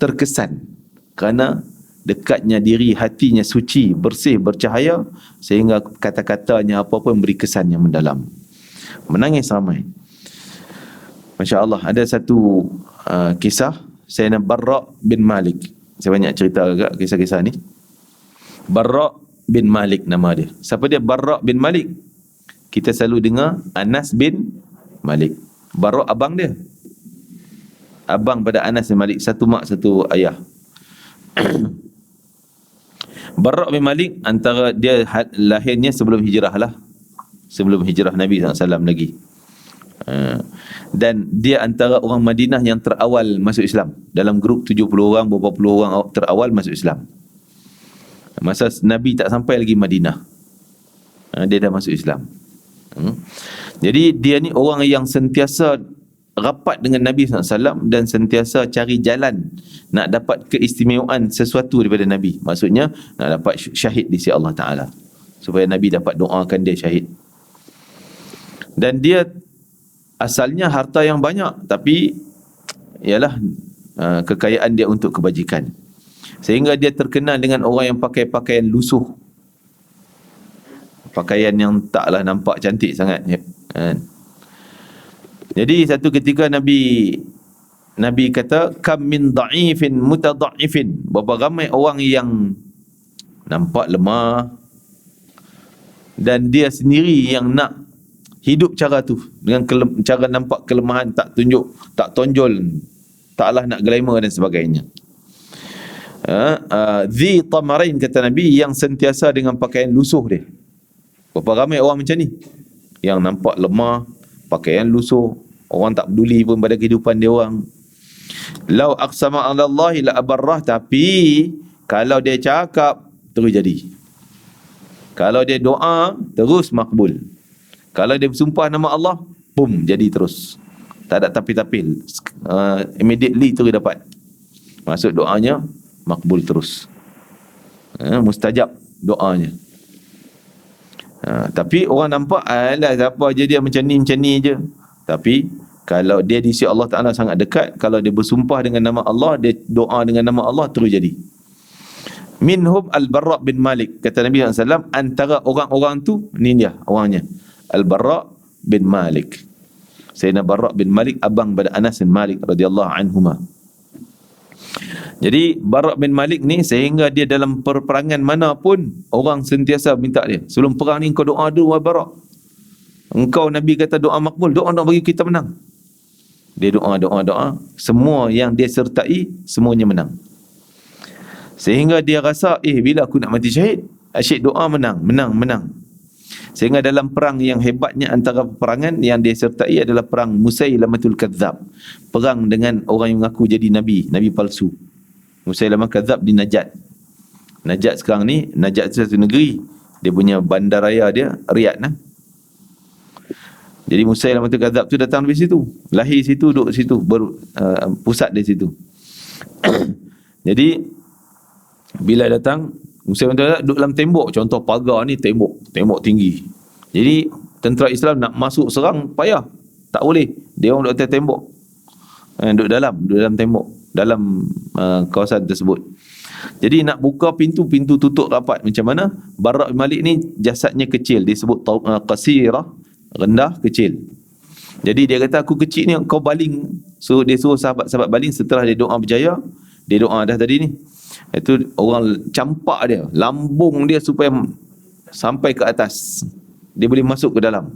Speaker 1: Terkesan kerana dekatnya diri, hatinya suci, bersih, bercahaya, sehingga kata-katanya apa pun beri kesan yang mendalam. Menangis ramai. Masya Allah, ada satu kisah Sayyidina Barra' bin Malik. Saya banyak cerita agak kisah-kisah ni. Barra' bin Malik nama dia. Siapa dia Barra' bin Malik? Kita selalu dengar Anas bin Malik. Barra' abang dia. Abang pada Anas bin Malik, satu mak satu ayah. Barra' bin Malik antara dia lahirnya sebelum hijrah lah. Sebelum hijrah Nabi SAW lagi. Dan dia antara orang Madinah yang terawal masuk Islam. Dalam grup 70 orang, beberapa puluh orang terawal masuk Islam. Masa Nabi tak sampai lagi Madinah, dia dah masuk Islam. Jadi dia ni orang yang sentiasa rapat dengan Nabi SAW dan sentiasa cari jalan nak dapat keistimewaan sesuatu daripada Nabi. Maksudnya nak dapat syahid di sisi Allah Ta'ala, supaya Nabi dapat doakan dia syahid. Dan dia asalnya harta yang banyak, tapi ialah kekayaan dia untuk kebajikan, sehingga dia terkenal dengan orang yang pakai pakaian lusuh, pakaian yang taklah nampak cantik sangat, kan? Jadi satu ketika Nabi kata, kam min da'ifin mutada'ifin, berapa ramai orang yang nampak lemah dan dia sendiri yang nak hidup cara tu, dengan cara nampak kelemahan, tak tunjuk, tak tonjol, taklah nak glamour dan sebagainya. Dhi tamarain, kata Nabi, yang sentiasa dengan pakaian lusuh dia. Berapa ramai orang macam ni, yang nampak lemah, pakaian lusuh, orang tak peduli pun pada kehidupan dia orang. Lau aqsama 'ala Allah la abarrah, tapi kalau dia cakap terus jadi. Kalau dia doa terus makbul. Kalau dia bersumpah nama Allah, boom, jadi terus. Tak ada tapil-tapil. Immediately terus dapat. Maksud doanya makbul terus. Mustajab doanya. Tapi orang nampak, alah siapa je dia macam ni je. Tapi kalau dia di sisi Allah Ta'ala sangat dekat, kalau dia bersumpah dengan nama Allah, dia doa dengan nama Allah, terus jadi. Minhum Al-Barra' bin Malik, kata Nabi SAW, antara orang-orang tu, ni dia orangnya, Al-Barra' bin Malik. Sayyidina Barra' bin Malik, abang pada Anas bin Malik radhiyallahu anhuma. Jadi Barra' bin Malik ni, sehingga dia dalam perperangan mana pun, orang sentiasa minta dia, sebelum perang ni kau doa dulu, wahai Barra', engkau Nabi kata doa makbul, doa bagi kita menang. Dia doa, semua yang dia sertai semuanya menang. Sehingga dia rasa, bila aku nak mati syahid, asyik doa menang. Sehingga dalam perang yang hebatnya, antara peperangan yang dia sertai adalah perang Musailamatul Kadzab, perang dengan orang yang mengaku jadi nabi palsu. Musailamah Kadzab di Najat sekarang ni, Najat itu satu negeri, dia punya bandaraya dia Riyadh nah. Jadi Musailamatul Kadzab tu datang dari situ, lahir situ, duduk situ, pusat di situ. Jadi bila datang Musailamatul Kadzab duduk dalam tembok, contoh pagar ni tembok tinggi. Jadi tentera Islam nak masuk serang payah, tak boleh. Dia orang duduk atas tembok, duduk dalam tembok, dalam kawasan tersebut. Jadi nak buka pintu tutup rapat. Macam mana? Barra' bin Malik ni jasadnya kecil, disebut qasirah, rendah, kecil. Jadi dia kata, aku kecil ni, kau baling. So dia suruh sahabat-sahabat baling. Setelah dia doa berjaya, dia doa dah tadi ni, itu orang campak dia, lambung dia supaya sampai ke atas, dia boleh masuk ke dalam.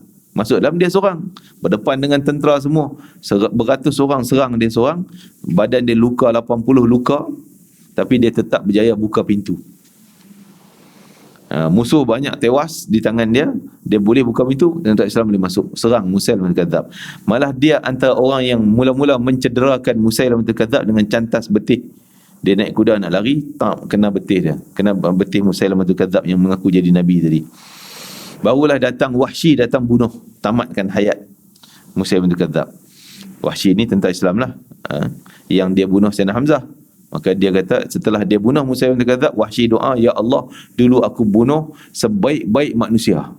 Speaker 1: Dia seorang, berdepan dengan tentera semua, beratus orang serang dia seorang, badan dia luka 80 luka, tapi dia tetap berjaya buka pintu. Musuh banyak tewas di tangan dia, dia boleh buka pintu dan tentera Islam boleh masuk serang Musailamatul Kadzab. Malah dia antara orang yang mula-mula mencederakan Musailamatul Kadzab dengan cantas betih. Dia naik kuda nak lari, tak kena betih dia, kena betih Musailamatul Kadzab yang mengaku jadi nabi tadi. Barulah datang Wahsy, datang bunuh, tamatkan hayat Musailamatul Kadzab. Wahsy ni tentera Islam lah, yang dia bunuh Sayyidina Hamzah. Maka dia kata, setelah dia bunuh Musailamatul Kadzab, Wahsy doa, ya Allah, dulu aku bunuh sebaik-baik manusia,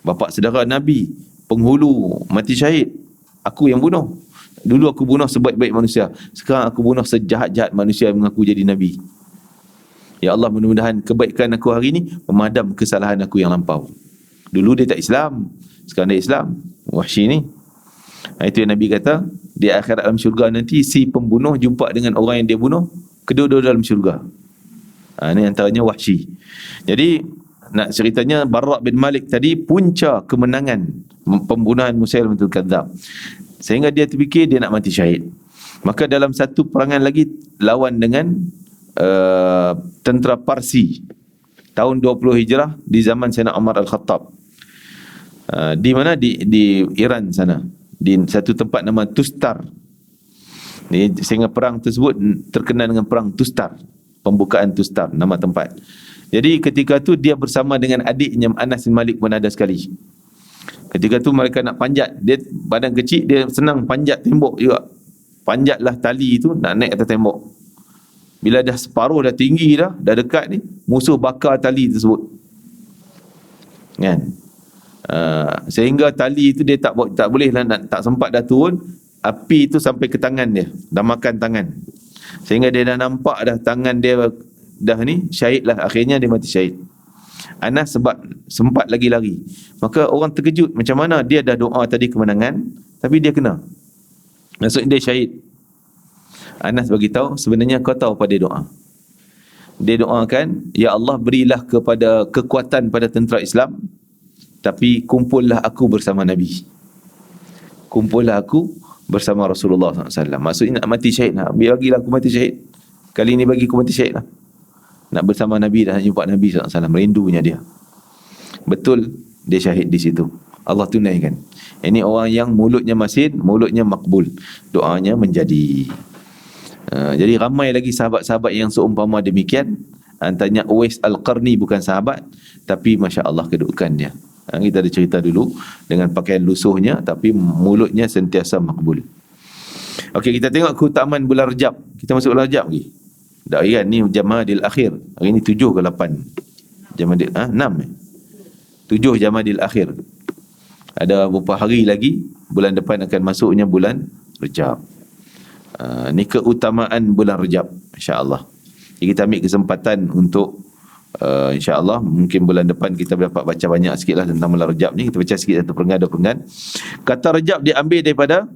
Speaker 1: bapa saudara Nabi, penghulu, mati syahid, aku yang bunuh. Dulu aku bunuh sebaik-baik manusia, sekarang aku bunuh sejahat-jahat manusia yang mengaku jadi Nabi. Ya Allah, mudah-mudahan kebaikan aku hari ni memadam kesalahan aku yang lampau. Dulu dia tak Islam, sekarang dia Islam. Wahsy ni. Itu yang Nabi kata, di akhirat dalam syurga nanti si pembunuh jumpa dengan orang yang dia bunuh, kedua-dua dalam syurga. Ini antaranya Wahsy. Jadi nak ceritanya Barra' bin Malik tadi punca kemenangan pembunuhan Musailamatul Kadzdzab, sehingga dia terfikir dia nak mati syahid. Maka dalam satu perangan lagi lawan dengan tentera Parsi tahun 20 Hijrah di zaman Sayyidina Umar Al-Khattab. Di mana? Di Iran sana, di satu tempat nama Tustar. Sehingga perang tersebut terkenal dengan perang Tustar, pembukaan Tustar, nama tempat. Jadi ketika tu dia bersama dengan adiknya Anas bin Malik pun ada sekali. Ketika tu mereka nak panjat, dia badan kecil, dia senang panjat tembok juga. Panjatlah tali tu nak naik atas tembok. Bila dah separuh, dah tinggi dah dekat ni, musuh bakar tali tersebut. Kan? Sehingga tali itu dia tak boleh lah, tak sempat dah turun. Api itu sampai ke tangan dia, dah makan tangan. Sehingga dia dah nampak dah tangan dia dah ni, syahid lah. Akhirnya dia mati syahid. Anas sebab sempat lagi lari. Maka orang terkejut, macam mana dia dah doa tadi kemenangan, tapi dia kena. Maksudnya dia syahid. Anas bagi tahu, sebenarnya kau tahu apa dia doa? Dia doakan, ya Allah, berilah kepada kekuatan pada tentera Islam, tapi kumpullah aku bersama Nabi. Kumpullah aku bersama Rasulullah SAW. Maksudnya nak mati syahid lah. Bagilah aku mati syahid. Kali ni bagi aku mati syahid lah. Nak bersama Nabi dan jumpa Nabi SAW. Rindunya dia. Betul, dia syahid di situ. Allah tunaikan. Ini orang yang mulutnya masin, mulutnya makbul, doanya menjadi. Jadi ramai lagi sahabat-sahabat yang seumpama demikian. Antaranya Uwais Al-Qarni, bukan sahabat, tapi Masya Allah kedudukan dia. Kita ada cerita dulu, dengan pakaian lusuhnya, tapi mulutnya sentiasa makbul. Okey, kita tengok keutamaan bulan Rejab. Kita masuk bulan Rejab lagi. Dah kan, ni Jamadil Akhir. Hari ni 7 ke 8? Jamadil 6 7 Jamadil Akhir. Ada beberapa hari lagi, bulan depan akan masuknya bulan Rejab. Ni keutamaan bulan Rejab, insya-Allah. Jadi kita ambil kesempatan untuk insya-Allah mungkin bulan depan kita dapat baca banyak sikitlah tentang bulan Rejab ni. Kita baca sikit satu perenggan, dua perenggan. Kata Rejab diambil daripada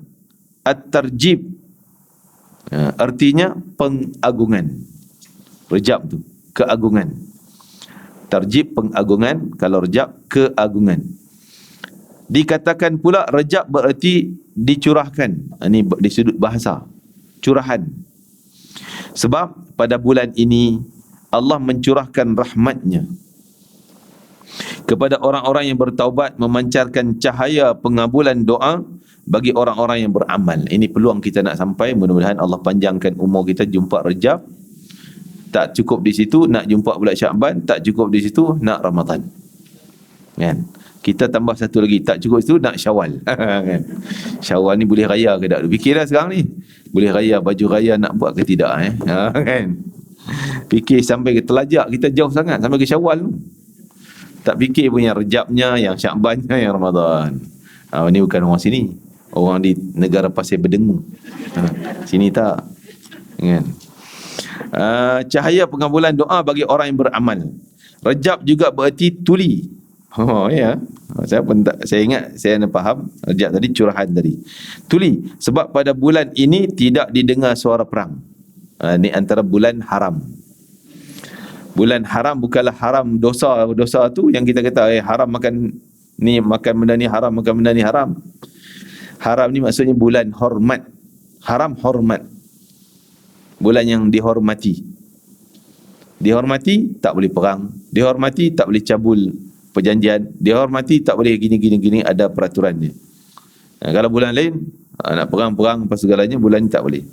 Speaker 1: At-Tarjib. Artinya pengagungan. Rejab tu keagungan. Tarjib pengagungan, kalau Rejab keagungan. Dikatakan pula Rejab bererti dicurahkan. Ini di sudut bahasa, curahan. Sebab pada bulan ini Allah mencurahkan rahmatnya kepada orang-orang yang bertaubat, memancarkan cahaya pengabulan doa bagi orang-orang yang beramal. Ini peluang kita nak sampai. Mudah-mudahan Allah panjangkan umur kita jumpa Rejab. Tak cukup di situ nak jumpa bulan Syakban, tak cukup di situ nak Ramadan. Kan? Kita tambah satu lagi, tak cukup itu nak Syawal. Kan? Syawal ni boleh raya ke tak? Fikirlah sekarang ni. Boleh raya, baju raya nak buat ke tidak? Kan? Fikir sampai ke telajak kita jauh sangat, sampai ke Syawal tu. Tak fikir punya Rejabnya, yang Syakbannya, yang Ramadan. Ini bukan orang sini. Orang di negara pasir berdengung. Sini tak. Kan? Cahaya pengabulan doa bagi orang yang beramal. Rejab juga bererti tuli. Ya. Saya ingat, saya nak faham Rejab tadi curahan tadi. Tuli, sebab pada bulan ini tidak didengar suara perang. Ini antara bulan haram. Bulan haram bukanlah haram dosa tu yang kita kata haram makan ni, makan benda ni haram, makan benda ni haram. Haram ni maksudnya bulan hormat. Haram hormat. Bulan yang dihormati. Dihormati tak boleh perang, dihormati tak boleh cabul perjanjian, dihormati tak boleh gini, ada peraturan dia. Kalau bulan lain nak perang apa segalanya, bulan ni tak boleh.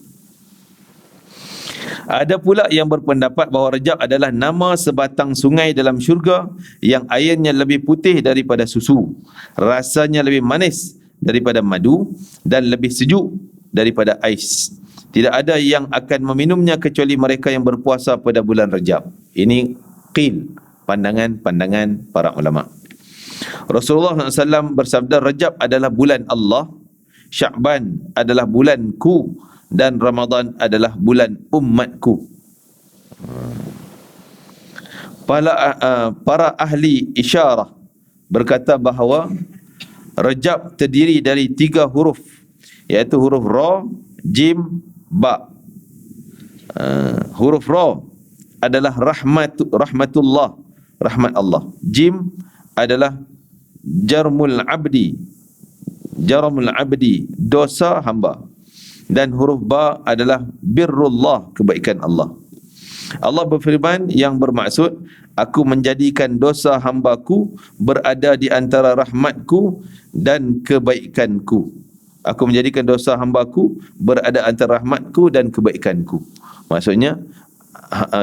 Speaker 1: Ada pula yang berpendapat bahawa Rejab adalah nama sebatang sungai dalam syurga yang airnya lebih putih daripada susu, rasanya lebih manis daripada madu dan lebih sejuk daripada ais. Tidak ada yang akan meminumnya kecuali mereka yang berpuasa pada bulan Rejab. Ini qil, pandangan para ulama. Rasulullah SAW bersabda, Rejab adalah bulan Allah, Syakban adalah bulanku, dan Ramadan adalah bulan umatku. Para ahli isyarah berkata bahawa Rajab terdiri dari 3 huruf, iaitu huruf Ra, Jim, Ba. Huruf Ra adalah rahmatullah, rahmat Allah. Jim adalah jarmul abdi, dosa hamba. Dan huruf Ba adalah birrullah, kebaikan Allah. Allah berfirman yang bermaksud, aku menjadikan dosa hambaku berada di antara rahmatku dan kebaikanku. Aku menjadikan dosa hambaku berada antara rahmatku dan kebaikanku. Maksudnya,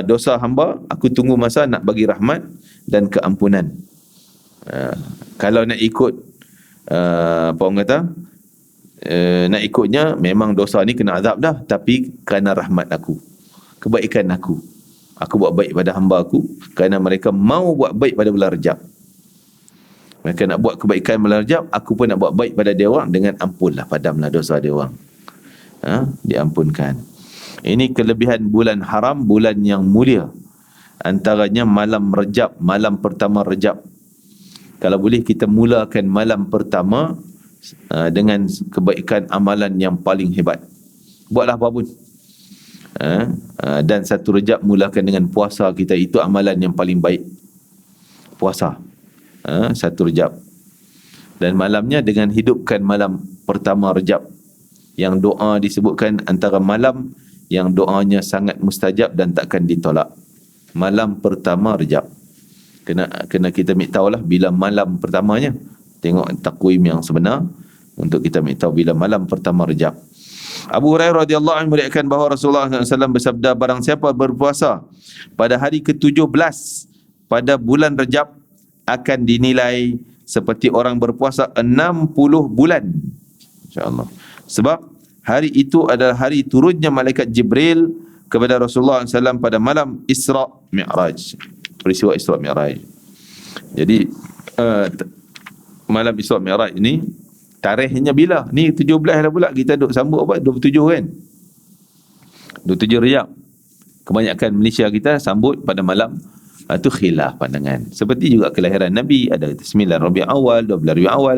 Speaker 1: dosa hamba, aku tunggu masa nak bagi rahmat dan keampunan. Kalau nak ikut, apa orang kata, nak ikutnya, memang dosa ni kena azab dah, tapi kerana rahmat aku, kebaikan aku buat baik pada hamba aku, kerana mereka mau buat baik pada bulan Rajab. Mereka nak buat kebaikan bulan Rajab, aku pun nak buat baik pada dia orang, dengan ampunlah, padamlah dosa dia orang. Diampunkan. Ini kelebihan bulan haram, bulan yang mulia. Antaranya malam Rajab, malam pertama Rajab. Kalau boleh kita mulakan malam pertama dengan kebaikan amalan yang paling hebat. Buatlah apa pun. Dan satu Rajab mulakan dengan puasa kita, itu amalan yang paling baik. Puasa satu Rajab. Dan malamnya dengan hidupkan malam pertama Rajab, yang doa disebutkan antara malam yang doanya sangat mustajab dan takkan ditolak. Malam pertama Rajab. Kena kita ambil tahulah bila malam pertamanya. Tengok takwim yang sebenar untuk kita ambil tahu bila malam pertama Rajab. Abu Hurairah radhiyallahu anhu meriwayatkan bahawa Rasulullah SAW bersabda, barang siapa berpuasa pada hari ke-17 pada bulan Rajab akan dinilai seperti orang berpuasa 60 bulan. InsyaAllah. Sebab hari itu adalah hari turunnya malaikat Jibril kepada Rasulullah SAW pada malam Isra Mi'raj. Peristiwa Isra Mi'raj. Jadi malam Isra Mi'raj ini tarikhnya bila? Ni 17 dah pula. Kita duk sambut apa? 27 kan? 27 Rajab. Kebanyakan Malaysia kita sambut pada malam. Itu khilaf pandangan. Seperti juga kelahiran Nabi. Ada 9 Rabiul Awal, 12 Rabiul Awal,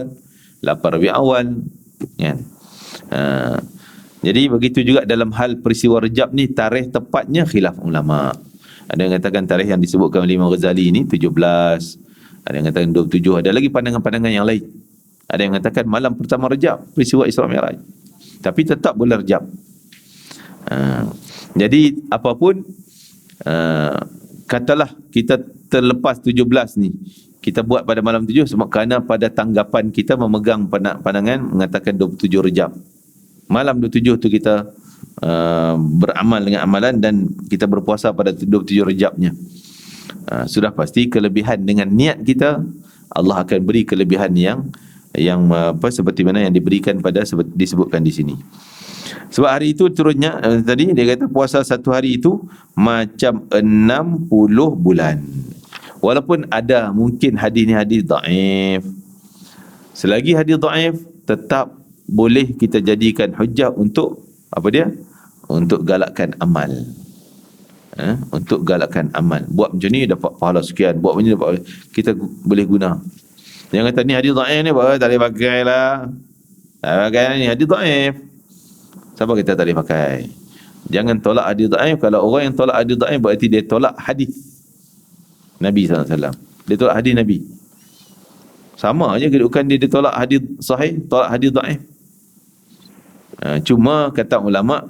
Speaker 1: 8 Rabiul Awal. Kan? Jadi begitu juga dalam hal peristiwa Rajab ni, tarikh tepatnya khilaf ulama. Ada yang katakan tarikh yang disebutkan oleh Imam Ghazali ni 17. Ada yang katakan 27. Ada lagi pandangan-pandangan yang lain. Ada yang mengatakan malam pertama Rajab, peristiwa Isra Mi'raj. Tapi tetap bulan Rajab. Jadi apapun, katalah kita terlepas 17 ni, kita buat pada malam 7 sebab kerana pada tanggapan kita memegang pandangan mengatakan 27 Rajab. Malam 27 tu kita beramal dengan amalan dan kita berpuasa pada 27 Rajabnya. Sudah pasti kelebihan dengan niat kita, Allah akan beri kelebihan yang seperti mana yang diberikan pada disebutkan di sini. Sebab hari itu turunnya tadi dia kata puasa satu hari itu macam 60 bulan. Walaupun ada mungkin hadis ni hadis dhaif. Selagi hadis dhaif, tetap boleh kita jadikan hujah untuk apa dia? Untuk galakkan amal. Untuk galakkan amal. Buat macam ni dapat pahala sekian, buat macam ni dapat, kita boleh guna. Yang kata ni hadis dhaif ni bahawa tak boleh pakai lah. Tak pakai ni hadis dhaif. Siapa kita tak boleh pakai? Jangan tolak hadis dhaif. Kalau orang yang tolak hadis dhaif berarti dia tolak hadis Nabi SAW. Dia tolak hadis Nabi. Sama aja kedudukan dia tolak hadis sahih, tolak hadis dhaif. Cuma kata ulama,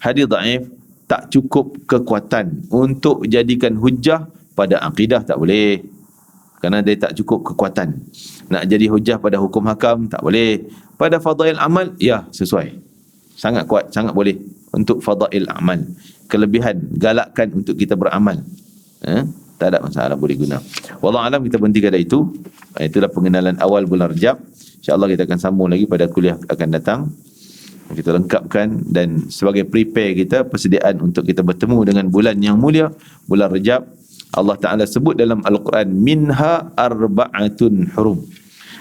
Speaker 1: hadis dhaif tak cukup kekuatan untuk jadikan hujah pada akidah, tak boleh. Kerana dia tak cukup kekuatan. Nak jadi hujah pada hukum hakam, tak boleh. Pada fadail amal, ya sesuai. Sangat kuat, sangat boleh. Untuk fadail amal. Kelebihan, galakkan untuk kita beramal. Tak ada masalah, boleh guna. Wallahualam, kita berhenti pada itu. Itulah pengenalan awal bulan Rajab. InsyaAllah kita akan sambung lagi pada kuliah akan datang. Kita lengkapkan dan sebagai prepare kita, persediaan untuk kita bertemu dengan bulan yang mulia, bulan Rajab. Allah Ta'ala sebut dalam Al-Quran, minha arba'atun hurum.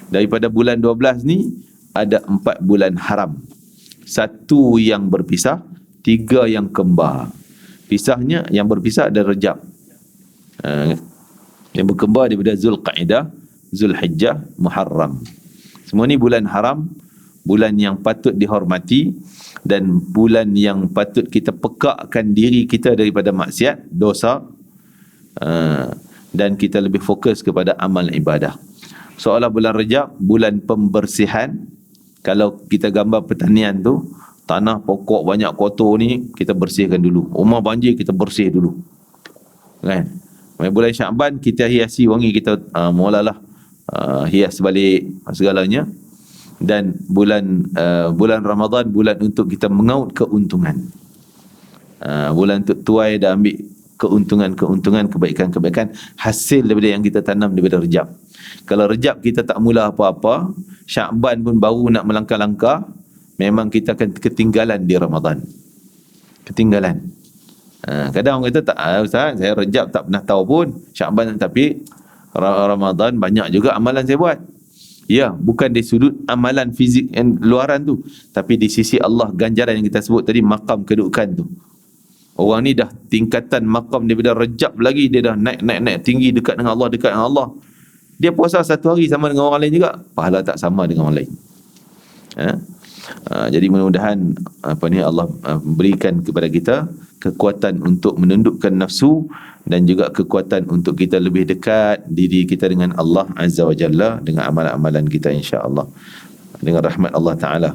Speaker 1: Daripada bulan 12 ni, ada 4 bulan haram. 1 yang berpisah, 3 yang kembar. Pisahnya, yang berpisah ada Rajab. yang berkembar daripada Zulqa'dah, Zulhijjah, Muharram. Semua ni bulan haram, bulan yang patut dihormati dan bulan yang patut kita pekakkan diri kita daripada maksiat, dosa, dan kita lebih fokus kepada amal ibadah. Seolah bulan Rejab, bulan pembersihan. Kalau kita gambar pertanian tu, tanah pokok banyak kotor ni, kita bersihkan dulu. Rumah banjir, kita bersih dulu. Kan? Bulan Sya'ban, kita hiasi wangi, kita mulalah hias balik segalanya. Dan bulan Ramadan, bulan untuk kita mengaut keuntungan. Bulan untuk tuai dan ambil keuntungan, kebaikan-kebaikan hasil daripada yang kita tanam daripada Rejab. Kalau Rejab kita tak mula apa-apa, Sya'ban pun baru nak melangkah-langkah, memang kita akan ketinggalan di Ramadan. Ketinggalan. Kadang orang kata, tak, Ustaz, saya Rejab tak pernah tahu pun, Sya'ban, tapi Ramadan banyak juga amalan saya buat. Ya, bukan dari sudut amalan fizik yang luaran tu, tapi di sisi Allah, ganjaran yang kita sebut tadi, maqam kedudukan tu. Orang ni dah tingkatan maqam daripada Rejab lagi, dia dah naik tinggi dekat dengan Allah, Dia puasa satu hari sama dengan orang lain juga, pahala tak sama dengan orang lain. Jadi mudah-mudahan Allah berikan kepada kita kekuatan untuk menundukkan nafsu dan juga kekuatan untuk kita lebih dekat diri kita dengan Allah Azza wa Jalla dengan amalan-amalan kita, insya-Allah, dengan rahmat Allah Ta'ala.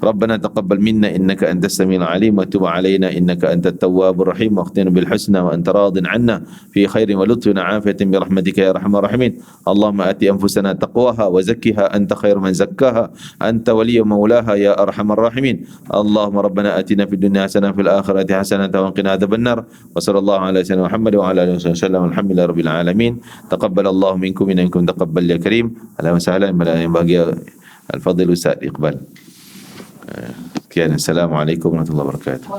Speaker 1: Rabbana taqabbal minna innaka antas samiul alim wa tub alaina innaka antat tawwabur rahim waghfir bil husna wa anta radin 'anna fi khairin wa lutfin wa afiyatin bi rahmatika ya arhamar rahimin. Allahumma ati anfusana taqwaha wa zakkiha anta khairu man zakkaha anta waliyyu maulaha ya arhamar rahimin. Allahumma rabbana atina fid dunya hasanah fil akhirati hasanah wa qina adzabannar. Wa sallallahu ala sayyidina Muhammad wa ala alihi wasallam. Alhamdulillahi rabbil alamin. Taqabbalallahu minkum minkum taqabbal ya karim. Ahlan wa sahlan yang bahagia Al-Fadhil Ustaz Iqbal. Sekian. Assalamualaikum warahmatullahi wabarakatuh.